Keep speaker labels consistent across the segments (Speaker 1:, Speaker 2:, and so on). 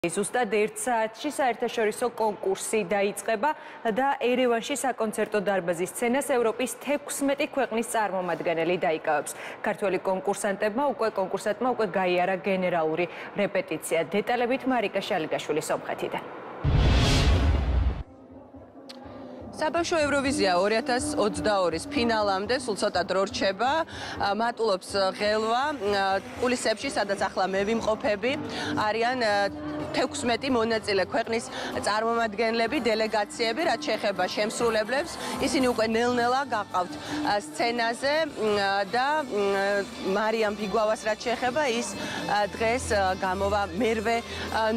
Speaker 1: ზუსტად 1 საათში საერთაშორისო კონკურსი დაიწყება და ერევანში საკონცერტო დარბაზის სცენას ევროპის 16 ქვეყნის წარმომადგენელი დაიკავებს. ქართველი კონკურსანტმა უკვე გაიარა გენერალური რეპეტიცია. დეტალებით მარიკა შალიგაშვილის სომხეთიდან.
Speaker 2: საბავშვო ევროვიზია 2022-ის ფინალამდე სულ ცოტა დრო რჩება. მატულობს ღელვა კულისებში, სადაც ახლა მე ვიმყოფები. არიან 16 მონაწილე ქვეყნის წარმომადგენლები, დელეგაციები, რაც შეეხება შემსრულებლებს. ისინი უკვე ნელ-ნელა გაყავთ სცენაზე და მარიამ ბიგუავას რაც შეეხება, ის დღეს გამოვა მერვე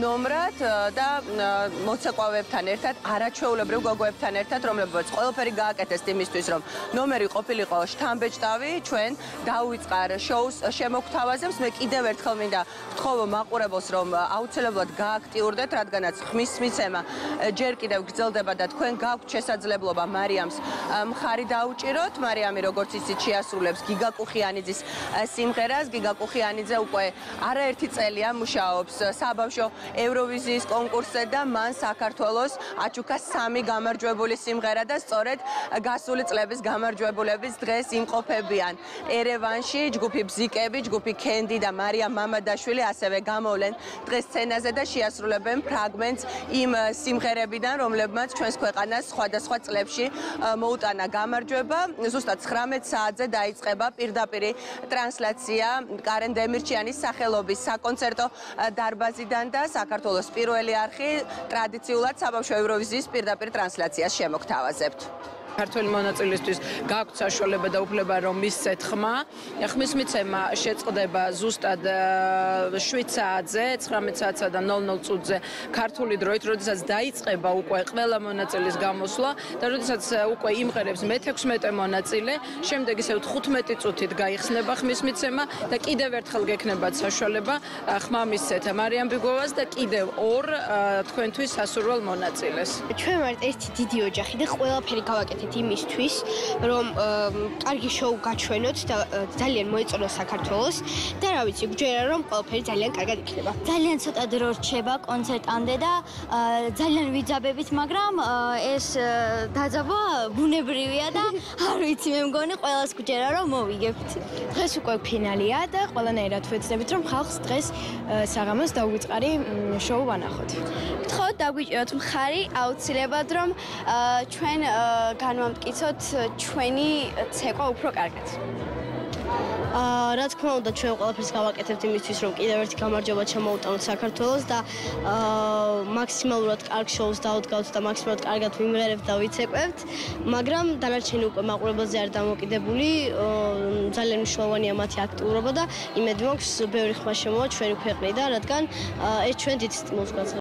Speaker 2: ნომრად და მოცეკვავებთან ერთად, არაჩვეულებრივ გოგოებთან ერთად, რომლებიც ყველაფერი გააკეთეს იმისთვის, რომ ნომერი ყოფილიყო შთამბეჭდავი, ჩვენ დაუვიწყარ შოუს შემოგთავაზებს. მე კიდევ ერთხელ მინდა ვთხოვო მაყურებელს, რომ აუცილებლად გააქტიურდეთ, რადგანაც ხმის მიცემა ჯერ კიდევ გრძელდება და თქვენ გაქვთ შესაძლებლობა მარიამს მხარი დაუჭიროთ. მარიამი, როგორც იცით, შეასრულებს გიგა კუხიანიძის სიმღერას. გიგა კუხიანიძე უკვე არაერთი წელია მუშაობს საბავშვო ევროვიზიის კონკურსზე და მან საქართველოს აჩუქა 3 გამარჯვებული სიმღერა და სწორედ გასული წლების გამარჯვებულების დღეს იმყოფებიან ერევანში. ჯგუფი ბზიკები, ჯგუფი კენდი და მარიამ მამადაშვილი ასევე გამოვლენ დღეს სცენაზე და შეასრულებენ ფრაგმენტს იმ სიმღერებიდან, რომლებმაც ჩვენს ქვეყანას სხვადასხვა წლებში მოუტანა გამარჯვება. ზუსტად 19 საათზე დაიწყება პირდაპირი ტრანსლაცია კარენ დემირჩიანის სახელობის საკონცერტო დარბაზიდან და საქართველოს პირველი არხი ტრადიციულად საბავშვო ევროვიზიის პირდაპირ ტრანსლაციას შემოგთავაზებთ.
Speaker 3: ქართველი მონაწილისთვის გაქვთ საშუალება და უფლება რომ მისცეთ ხმა. ხმის მიცემა შეწყდება ზუსტად 7 საათზე, 19 საათსა და 00 წუთზე ქართული დროით, როდესაც დაიწყება უკვე ყველა მონაწილის გამოსვლა და როდესაც უკვე იმღერებს მე-16 მონაწილე, შემდეგ ისევ 15 წუთით გაიხსნება ხმის მიცემა და კიდევ ერთხელ გექნებათ საშუალება ხმა მისცეთ მარიამ ბიგუავას და კიდევ 2 თქვენთვის სასურველ მონაწილეს.
Speaker 4: ჩვენ ვართ ერთი დიდი ოჯახი და ყველაფერი გავაკეთეთ იმისთვის, რომ კარგი შოუ გაჩვენოთ და ძალიან მოეწონოს საქართველოს და რა ვიცი, გვჯერა რომ ყველაფერი ძალიან კარგად იქნება.
Speaker 5: ძალიან ცოტა დრო რჩება კონცერტამდე და ძალიან ვიძაბებით, მაგრამ ეს დაძაბვა ბუნებრივია და არ ვიცი, მე მგონი ყველას გვჯერა რომ მოვიგებთ.
Speaker 4: დღეს უკვე ფინალია და ყველანაირად ვეცდებით, რომ ხალხს დღეს საღამოს დაუვიწყარი შოუ ვანახოთ.
Speaker 6: ვთხოვთ დაგვიჭიროთ მხარი აუცილებლად, რომ ჩვენ განვამტკიცოთ ჩვენი ცეკვა უფრო კარგად.
Speaker 4: რა თქმა უნდა, ჩვენ ყველაფერს გავაკეთებთ იმისთვის, რომ კიდევ ერთი გამარჯვება ჩამოუტანოთ საქართველოს და მაქსიმალურად კარგ შოუს დავდგავთ და მაქსიმალურად კარგად ვიმღერებთ და ვიცეკვებთ, მაგრამ დანარჩენი უკვე მაყურებელზე არ დამოკიდებული, ძალიან მნიშვნელოვანია მათი აქტიურობა და იმედი მაქვს, ბევრი ხმა შემოვა ჩვენი ქვეყნიდან, რადგან ეს ჩვენ დიდ სტიმულს გვაძლევს.